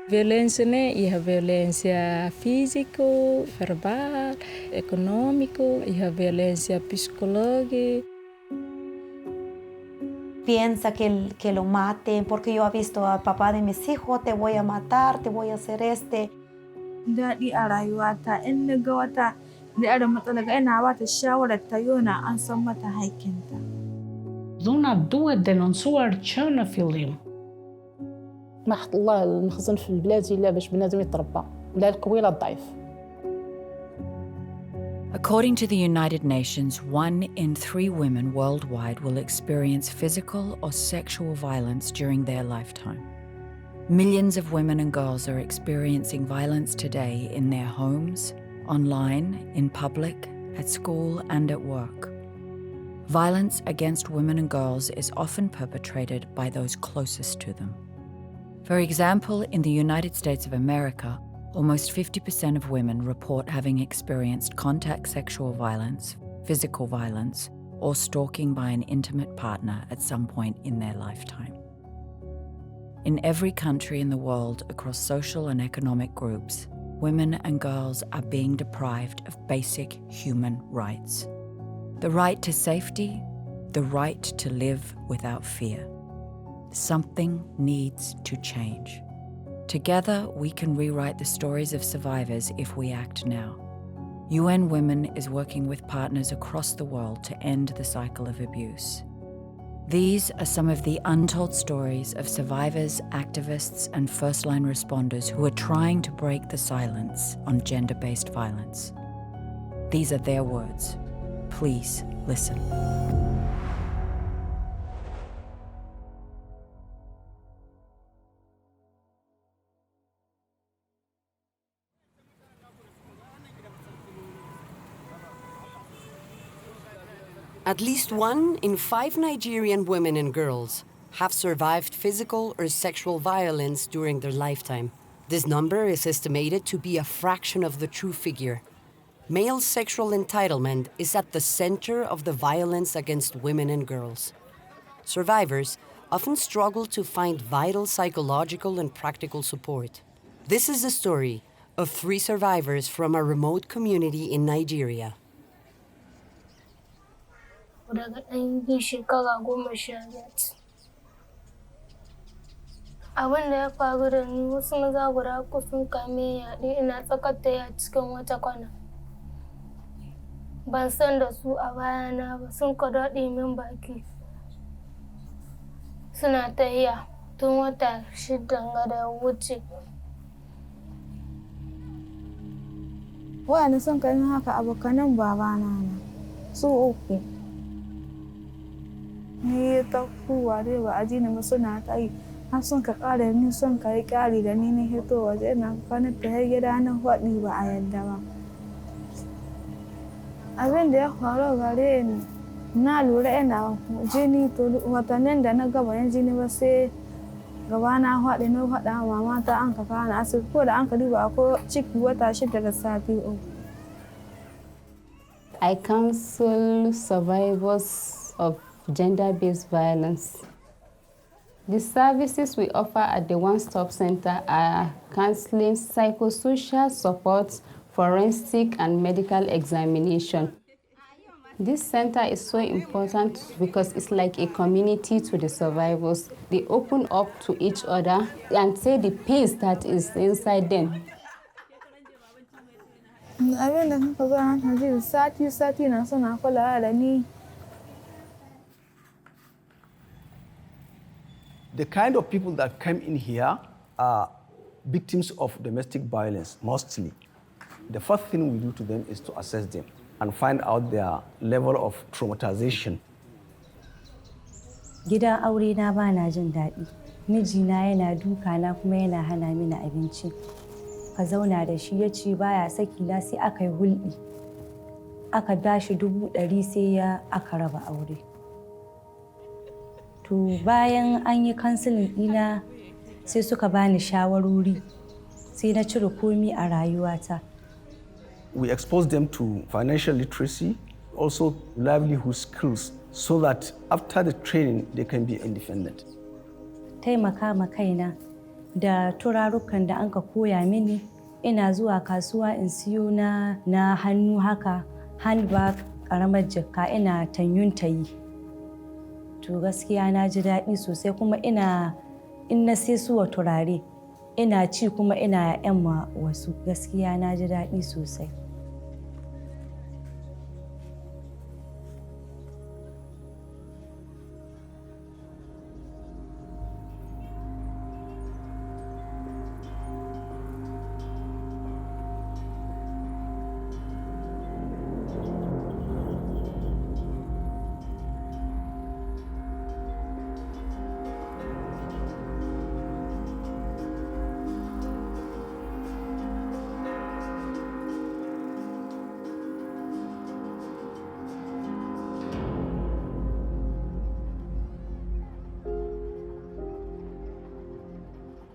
Violência, né? E a violência físico, verbal, econômico, e a violência psicológica. Piensa que lo maten porque yo he visto al papá de mis hijos, te voy a matar, te voy a hacer este. Daɗi a rayuwata in na ga wata da irin matsala ga ina ba ta shawarar ta yona an san mata haƙƙinta. Zona duhet denonsuar që në fillim. ما حط الله المخزن في البلاد إلا باش بنادم يتربى لا القوي لا الضعيف. According to the United Nations, 1 in 3 women worldwide will experience physical or sexual violence during their lifetime. Millions of women and girls are experiencing violence today in their homes, online, in public, at school, and at work. Violence against women and girls is often perpetrated by those closest to them. For example, in the United States of America, almost 50% of women report having experienced contact sexual violence, physical violence, or stalking by an intimate partner at some point in their lifetime. In every country in the world across social and economic groups, women and girls are being deprived of basic human rights. The right to safety, the right to live without fear. Something needs to change. Together, we can rewrite the stories of survivors if we act now. UN Women is working with partners across the world to end the cycle of abuse. These are some of the untold stories of survivors, activists, and first-line responders who are trying to break the silence on gender-based violence. These are their words. Please listen. At least 1 in 5 Nigerian women and girls have survived physical or sexual violence during their lifetime. This number is estimated to be a fraction of the true figure. Male sexual entitlement is at the center of the violence against women and girls. Survivors often struggle to find vital psychological and practical support. This is the story of 3 survivors from a remote community in Nigeria. Daga ɗan yi shekara 15. Abin da ya faru da ni wasu maza guda uku sun kame yaɗi ina tsakar taya cikin wata kwana. Ban san da su a bayana ba sun ka daɗe min baki. Suna tahiya tun wata 6 ga da wuce. Wa'anda sun kai haka abokanan babana na su uku. Ni ta kuwa dai ba a ji ni ba suna ta yi har sun ka ƙara ni sun ka yi ƙari da ni na hito waje na kwanar ta har gida na faɗi ba a yadda ba. Abin da ya faru gare ni na lura ina jini to watannin da na gaba yin jini ba sai gaba na faɗi na faɗa mama ta an ka kawo na asibiti ko da an ka duba akwai ciki wata 6 da sati 3. I counsel survivors of gender-based violence. The services we offer at the One-Stop Center are counseling, psychosocial support, forensic and medical examination. This center is so important because it's like a community to the survivors. They open up to each other and say the peace that is inside them. Abin da kuka zo haka ji sati na suna kulawa da ni. The kind of people that come in here are victims of domestic violence, mostly. The first thing we do to them is to assess them and find out their level of traumatization. Gidan aure na ba na jin daɗi. Mijina yana duka na kuma yana hana mini abinci. Ka zauna da shi ya ce baya saki na sai aka yi hulɗi. Aka bashi 100,000 sai aka raba aure. To bayan an yi kansilin ɗina sai suka bani shawarori sai na cire komi a rayuwata. We expose them to financial literacy, also livelihood skills, so that after the training they can be independent. Taimaka ma kaina da turarukan da anka koya mini. Ina zuwa kasuwa in siyo na hannu haka, handbag, ƙaramar jakka ina tanyun tayi. To gaskiya na ji daɗi sosai kuma in na sai suwa turare ina ci kuma ina ma wasu. Gaskiya na ji daɗi sosai.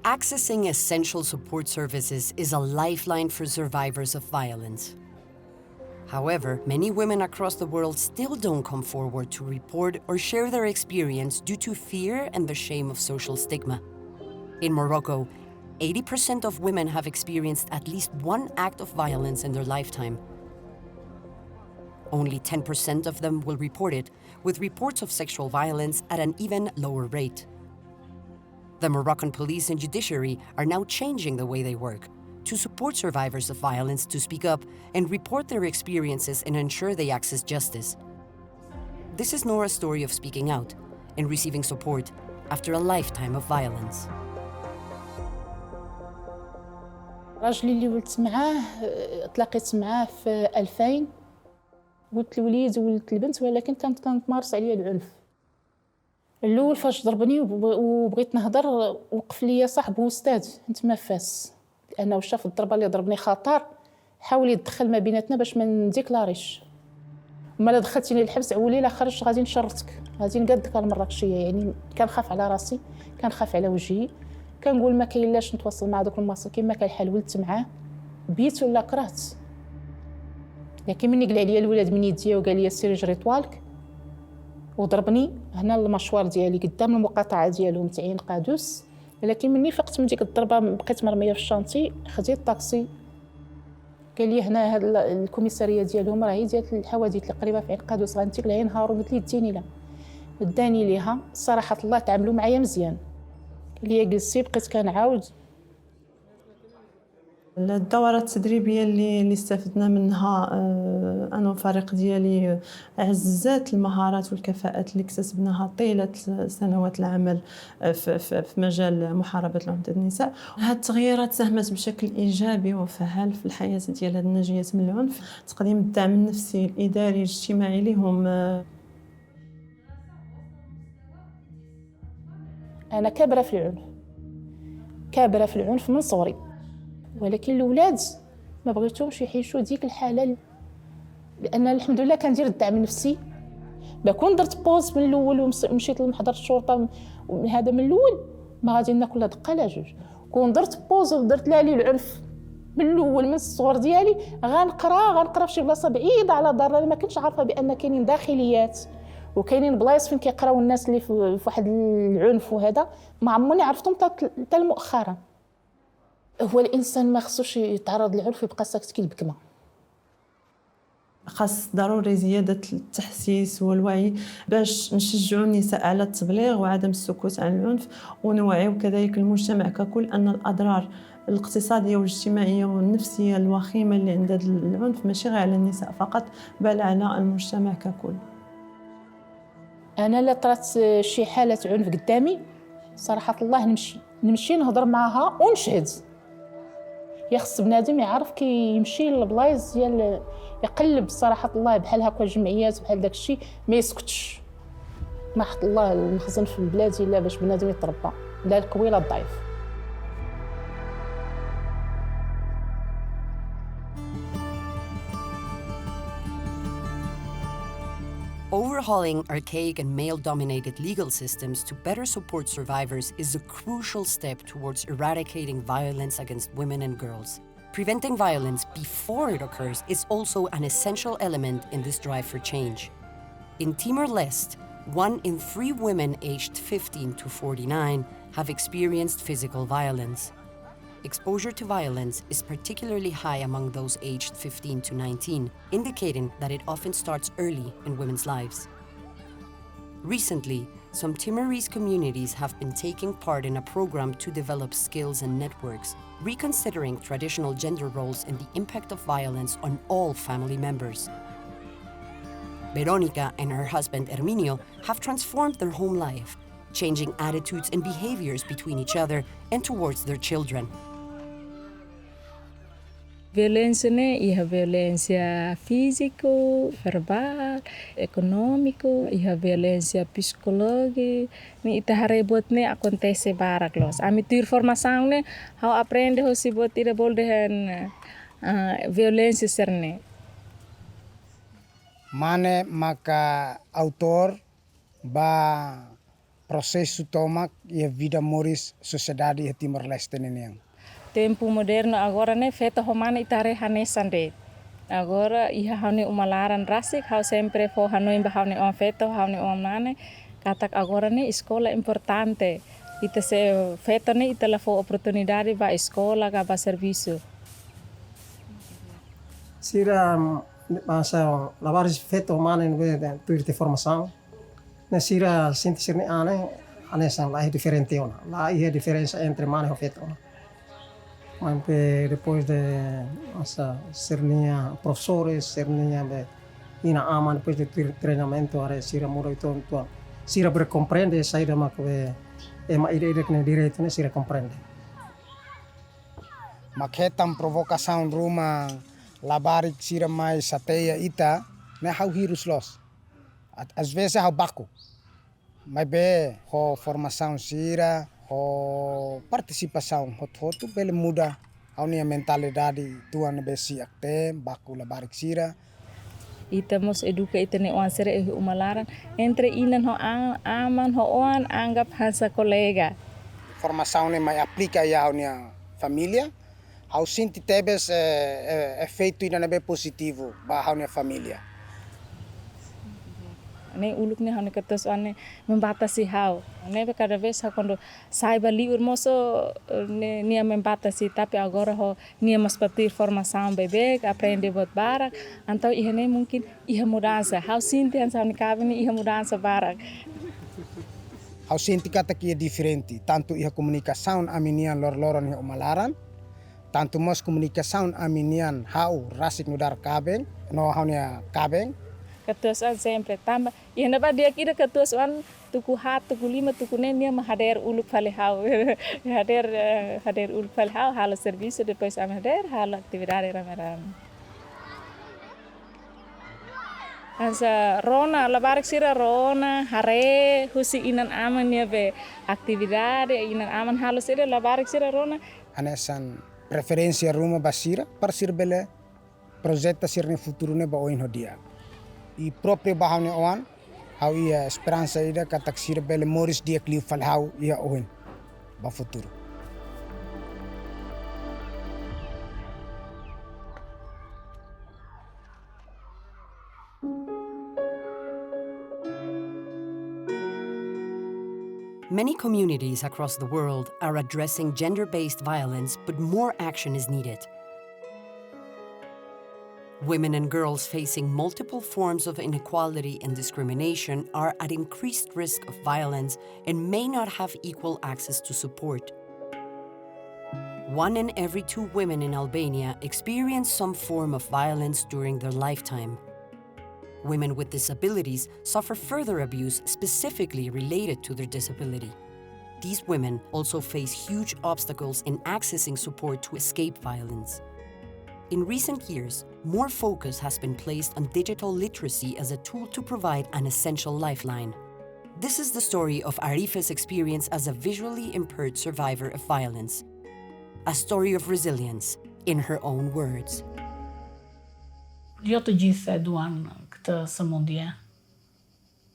Accessing essential support services is a lifeline for survivors of violence. However, many women across the world still don't come forward to report or share their experience due to fear and the shame of social stigma. In Morocco, 80% of women have experienced at least one act of violence in their lifetime. Only 10% of them will report it, with reports of sexual violence at an even lower rate. The Moroccan police and judiciary are now changing the way they work to support survivors of violence to speak up and report their experiences and ensure they access justice. This is Nora's story of speaking out and receiving support after a lifetime of violence. راجلي اللي ولدت معاه تلاقيت معاه في 2000 ولدت الوليد وولدت البنت، ولكن كانت كنتمارس عليا العنف. الاول فاش ضربني وبغيت نهضر وقف ليا صاحبه استاذ تما فاس، لانه شاف الضربه اللي ضربني خطر، حاول يدخل ما بيناتنا باش ما نديكلاريش. اما لا دخلتيني للحبس عولي لا خرج غادي نشرتك، غادي نقادك المراكشيه. يعني كنخاف على راسي، كنخاف على وجهي، كنقول ما كاينلاش نتواصل مع دوك المصريين. ما كان الحال ولدت معاه بيت ولا كرهت. لكن مني قال عليا الولاد من يديا وقال لي سيري جري طوالك وضربني هنا المشوار ديالي قدام المقاطعه ديالهم تعين قادوس. لكن مني فقت من ديك الضربه بقيت مرميه في الشانطي، خديت طاكسي قال لي هنا هاد الكوميساريه ديالهم راهي ديال الحوادث اللي قريبه في عين قادوس، غنتيك لها نهار. قلت لي ديني لا، داني ليها. صراحه الله تعاملوا معايا مزيان. قال لي جلسي، بقيت كنعاود. الدورات التدريبيه اللي استفدنا منها انا والفريق ديالي عززت المهارات والكفاءات اللي اكتسبناها طيله سنوات العمل في مجال محاربه العنف ضد النساء. هذه التغييرات ساهمت بشكل ايجابي وفعال في الحياه ديال هاد الناجيات من العنف. تقديم الدعم النفسي الاداري الاجتماعي لهم. انا كابره في العنف من صغري، ولكن الاولاد ما بغيتهمش يعيشوا ديك الحاله، لان الحمد لله كندير الدعم النفسي. بكون درت بوز من الاول ومشيت لمحضر الشرطه هذا من الاول ما غادي ناكل لا دقه لا جوج. كون درت بوز ودرت لي العنف من الاول من الصغر ديالي، غنقرا في شي بلاصه بعيده على دارنا. ما كنتش عارفه بان كاينين داخليات وكاينين بلايص فين كيقراو الناس اللي في واحد العنف، وهذا ما عمرني عرفتهم حتى مؤخرا. هو الانسان ما خصوش يتعرض للعنف ويبقى ساكت كي البكمه. خاص ضروري زياده التحسيس والوعي باش نشجعوا النساء على التبليغ وعدم السكوت عن العنف، ونوعيو كذلك المجتمع ككل ان الاضرار الاقتصاديه والاجتماعيه والنفسيه الوخيمه اللي عند العنف ماشي غير على النساء فقط بل على المجتمع ككل. انا لا طرات شي حاله عنف قدامي صراحه الله نمشي نهضر معها ونشهد. يخص بنادم يعرف كي يمشي للبلايص ديال يقلب صراحه الله بحال هكا الجمعيات بحال داك الشيء، ما يسكتش. ما حط الله المخزن في البلاد الا باش بنادم يتربى، لا القوي لا الضعيف. Overhauling archaic and male-dominated legal systems to better support survivors is a crucial step towards eradicating violence against women and girls. Preventing violence before it occurs is also an essential element in this drive for change. In Timor-Leste, 1 in 3 women aged 15 to 49 have experienced physical violence. Exposure to violence is particularly high among those aged 15 to 19, indicating that it often starts early in women's lives. Recently, some Timorese communities have been taking part in a program to develop skills and networks, reconsidering traditional gender roles and the impact of violence on all family members. Veronica and her husband Herminio have transformed their home life, changing attitudes and behaviors between each other and towards their children. Violencia iha violencia físico, verbal, econômico, iha violencia psicológica. Ni ita harebot ne acontece barak los. Ami tu informação ne, how aprende ho si bot ida boldehan violência serne. Mane maka autor ba processo tomak e vida moris sociedade e Timor-Leste neneng. Tempo moderno agora ne feta romana itare hanesande. Agora iha haune umalaran rasik hau sempre fo hanoi haune on feta haune on nane katak agora ne escola importante. Ita se feta ne ita la fo oportunidade ba escola ga ba serviço. Sira masa labares feta romana ne tuirte formação. Ne sira sinti sirne ane san la diferente ona. La iha diferença entre mane e feta. Mas depois de sernia professores, sernia ina ama depois de treinamento are sira muda itu sira bercompreende saída makwe ema ide que direito né sira compreende. Maketam provocação ruma labarik sira mais sateia ita né hau hirus los. Às vezes hau baku. Mas be ho formação sira o participação hotu bele muda a unia mentalidade tuan besi akte baku la barik sira ita mos educa ita ne on sere umalaran entre inan ho aman ho on anggap hansa kolega formação ne mai aplica ya unia família au sinti tebes efeito ina be positivo ba unia família. Ne uluk ne hane katos ane membatasi hau. Ne cada vez quando saiba livre moço nia membatasi tapi agora ho nia mas partir formação bebê aprende bot barak então iha ne mungkin iha mudança hau sinti han sa cabine iha mudança barak. Hau sinti kata que é diferente tanto iha comunicação aminian lor-loran iha umalaran tanto mos comunicação aminian hau rasik nudar kabeng no hau nia kabeng Ketuaan sempre tambah. Ia napa dia kira ketuaan tuku hat, tuku lima, tuku nia hadir uluk falehau, hadir uluk falehau, halo serviço depois am hadir, halo atividade rame-rame. Asa rona, labarik sira rona, hare, husi inan aman nia be atividade, inan aman halo sira labarik sira rona. Anesan preferência ruma basira para sirbele projeto sirne futuro ne ba oin hodia. I próprio bahane oan hau ia esperança ida katak sira bele moris dia kliu fal hau ia oin ba futuro. Many communities across the world are addressing gender-based violence, but more action is needed. Women and girls facing multiple forms of inequality and discrimination are at increased risk of violence and may not have equal access to support. 1 in every 2 women in Albania experience some form of violence during their lifetime. Women with disabilities suffer further abuse specifically related to their disability. These women also face huge obstacles in accessing support to escape violence. In recent years, more focus has been placed on digital literacy as a tool to provide an essential lifeline. This is the story of Arife's experience as a visually impaired survivor of violence. A story of resilience, in her own words. Jo të gjithë e duan këtë sëmundje.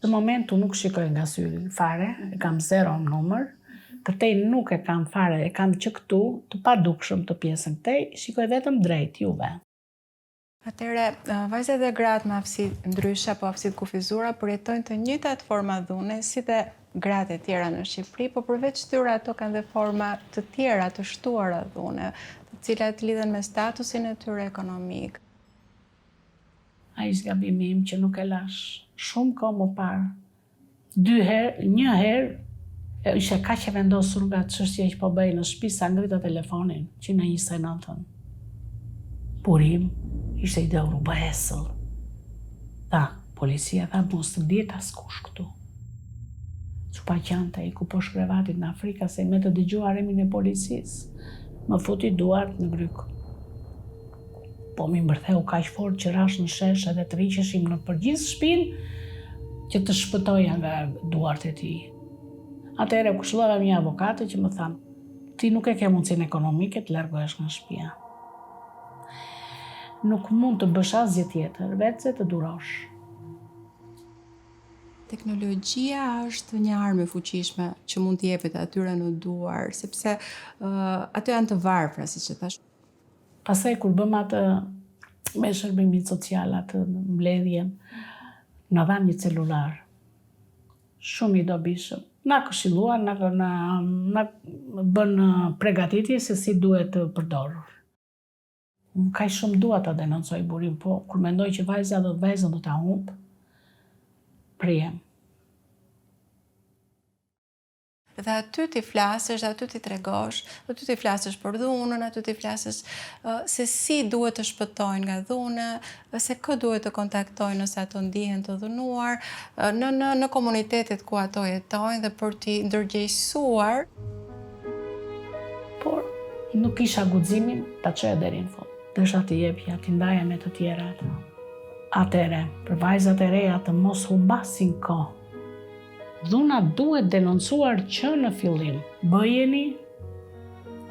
Në momentu nuk shikoj nga syri fare, e kam 0 numër, këtej nuk e kam fare, e kam që këtu të padukshëm të pjesën këtej, shikoj vetëm drejt juve. Atëre, vajzat dhe gratë me aftësi ndryshe apo aftësi të kufizura përjetojnë të njëjtat forma dhune si dhe gratë e tjera në Shqipëri, por përveç tyre ato kanë dhe forma të tjera të shtuara dhune, të cilat lidhen me statusin e tyre ekonomik. Ai zgabimi im që nuk e lash shumë kohë më parë. Një herë ishte kaq e vendosur nga çështja që po bëj në shtëpi sa ngrita telefonin që në 29-ën. Purim ishte ide rubesëll. Tha, policia tha mos të diet askush këtu. Çupa qante i ku poshtë krevatit në Afrika se me të dëgjuar emrin e policisë, më futi duart në gryk. Po mi mbërtheu kaq fort që rash në shesh edhe të riqeshim në përgjithë shtëpinë që të shpëtoja nga duart e tij. Atëherë kushtolla një avokate që më than, ti nuk e ke mundësinë ekonomike të largohesh nga shtëpia. Nuk mund të bësh asgjë tjetër, vetë se të durosh. Teknologjia është një armë e fuqishme që mund të jepet atyre në duar, sepse ato janë të varfra, siç e thash. Pastaj kur bëm atë me shërbimit social, atë mbledhjen, na dhan një celular. Shumë i dobishëm. Na këshilluan, na bën përgatitje se si duhet të përdorur. Unë kaq shumë dua ta denoncoj burim, po kur mendoj që vajzën do ta humb, prijem. Dhe aty ti flasësh, aty ti tregosh, aty ti flasësh për dhunën, aty ti flasësh se si duhet të shpëtojnë nga dhuna, se kë duhet të kontaktojnë nëse ato ndihen të dhunuar, në komunitetet ku ato jetojnë dhe për t'i ndërgjegjësuar. Por nuk isha guximin ta çoja deri në fund. Desha të jepja, t'i ndaja me të tjerat. Atëre, për vajzat e reja të mos humbasin kohë. Dhuna duhet denoncuar që në fillim. Bëjeni,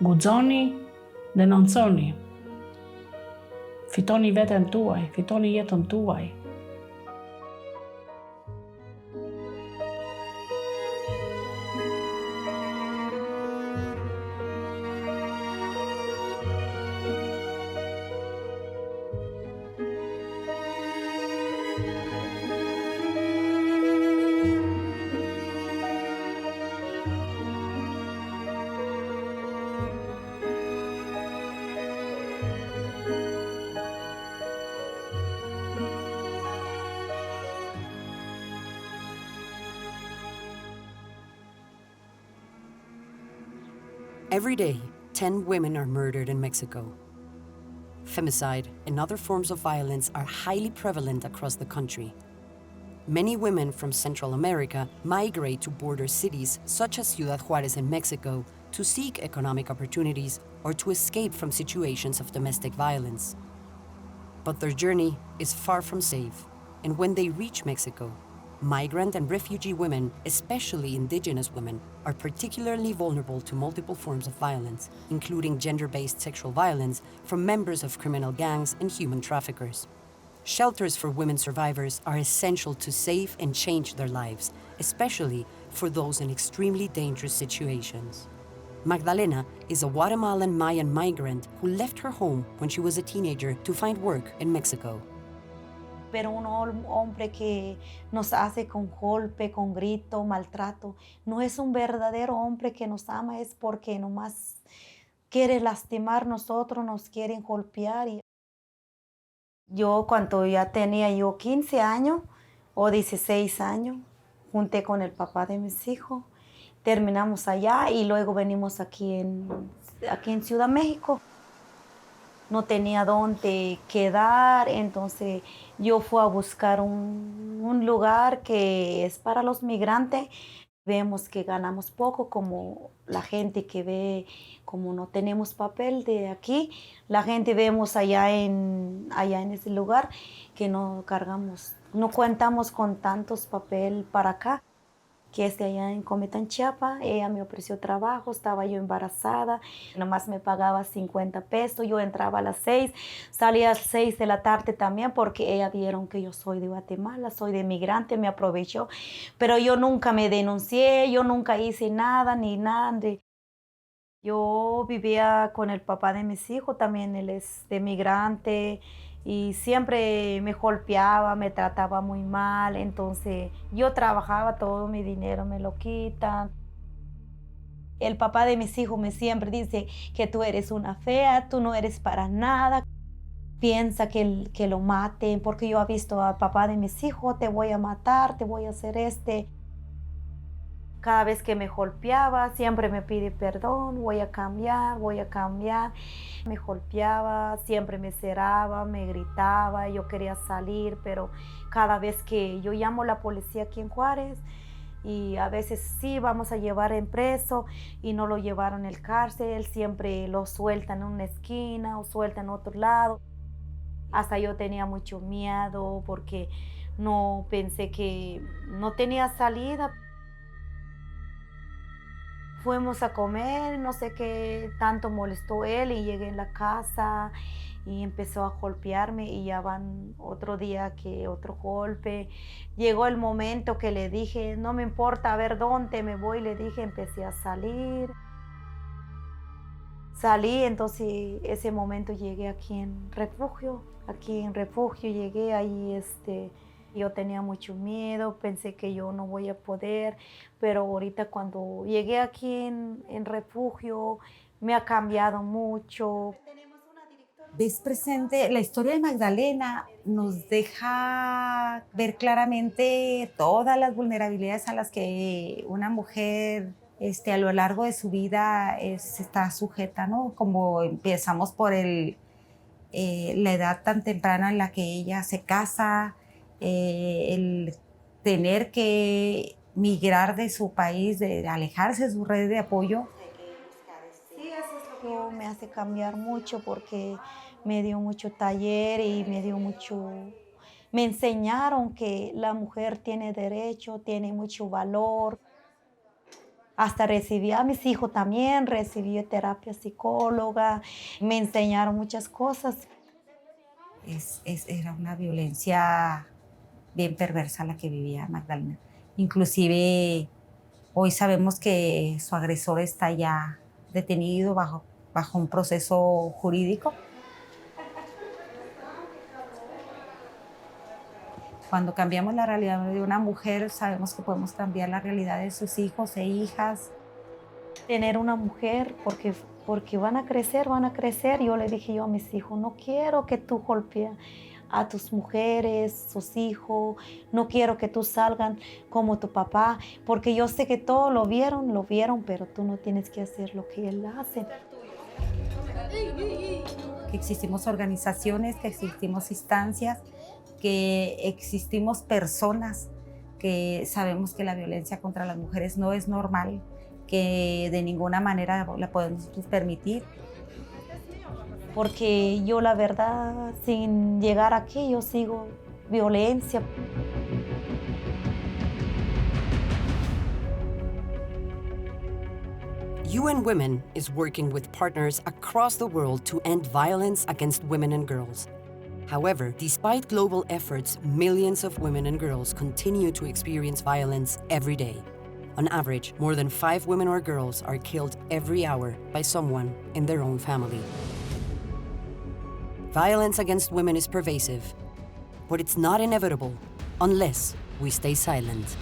guxoni, denonconi. Fitoni veten tuaj, fitoni jetën tuaj. Every day, 10 women are murdered in Mexico. Femicide and other forms of violence are highly prevalent across the country. Many women from Central America migrate to border cities such as Ciudad Juárez in Mexico to seek economic opportunities or to escape from situations of domestic violence. But their journey is far from safe, and when they reach Mexico, migrant and refugee women, especially indigenous women, are particularly vulnerable to multiple forms of violence, including gender-based sexual violence from members of criminal gangs and human traffickers. Shelters for women survivors are essential to save and change their lives, especially for those in extremely dangerous situations. Magdalena is a Guatemalan Mayan migrant who left her home when she was a teenager to find work in Mexico. Pero un hombre que nos hace con golpe, con grito, maltrato, no es un verdadero hombre que nos ama, es porque nomás quiere lastimar nosotros, nos quieren golpear. Yo cuando ya tenía 15 años o 16 años, junté con el papá de mis hijos, terminamos allá y luego venimos aquí en Ciudad México. No tenía dónde quedar, entonces yo fui a buscar un lugar que es para los migrantes. Vemos que ganamos poco, como la gente que ve, como no tenemos papel de aquí, la gente vemos allá en ese lugar que no contamos con tantos papel para acá. Que es de allá en Comitán, Chiapas. Ella me ofreció trabajo, estaba yo embarazada, nomás me pagaba 50 pesos, yo entraba a las 6, salía a las 6 de la tarde también porque ella vieron que yo soy de Guatemala, soy de migrante, me aprovechó, pero yo nunca me denuncié, yo nunca hice nada, ni nada. Yo vivía con el papá de mis hijos, también él es de migrante, y siempre me golpeaba, me trataba muy mal. Entonces yo trabajaba, todo mi dinero me lo quitan. El papá de mis hijos me siempre dice que tú eres una fea, tú no eres para nada. Piensa que lo maten, porque yo he visto al papá de mis hijos, te voy a matar, te voy a hacer Cada vez que me golpeaba, siempre me pide perdón, voy a cambiar, voy a cambiar. Me golpeaba, siempre me cerraba, me gritaba, yo quería salir, pero cada vez que yo llamo a la policía aquí en Juárez, y a veces sí, vamos a llevar en preso, y no lo llevaron en el cárcel, siempre lo sueltan en una esquina o sueltan en otro lado. Hasta yo tenía mucho miedo porque no pensé que no tenía salida. Fuimos a comer, no sé qué tanto molestó él, y llegué en la casa y empezó a golpearme, y ya van otro día que otro golpe. Llegó el momento que le dije, no me importa, a ver dónde me voy, le dije, empecé a salir. Salí, entonces ese momento llegué aquí en refugio llegué ahí, yo tenía mucho miedo, pensé que yo no voy a poder, pero ahorita cuando llegué aquí en refugio me ha cambiado mucho. Ves presente, la historia de Magdalena nos deja ver claramente todas las vulnerabilidades a las que una mujer a lo largo de su vida está sujeta, ¿no? Como empezamos por la edad tan temprana en la que ella se casa, el tener que migrar de su país, de alejarse de su red de apoyo. Sí, eso es lo que me hace cambiar mucho, porque me dio mucho taller y me enseñaron que la mujer tiene derecho, tiene mucho valor. Hasta recibí a mis hijos también, recibí terapia psicóloga, me enseñaron muchas cosas. Era una violencia bien perversa la que vivía Magdalena. Inclusive hoy sabemos que su agresor está ya detenido bajo un proceso jurídico. Cuando cambiamos la realidad de una mujer, sabemos que podemos cambiar la realidad de sus hijos e hijas. Tener una mujer, porque van a crecer. Yo le dije a mis hijos, no quiero que tú golpees a tus mujeres, sus hijos, no quiero que tú salgan como tu papá, porque yo sé que todos lo vieron, pero tú no tienes que hacer lo que él hace. Que existimos organizaciones, que existimos instancias, que existimos personas que sabemos que la violencia contra las mujeres no es normal, que de ninguna manera la podemos permitir. Porque yo, la verdad, sin llegar aquí, yo sigo violencia. UN Women is working with partners across the world to end violence against women and girls. However, despite global efforts, millions of women and girls continue to experience violence every day. On average, more than 5 women or girls are killed every hour by someone in their own family. Violence against women is pervasive, but it's not inevitable unless we stay silent.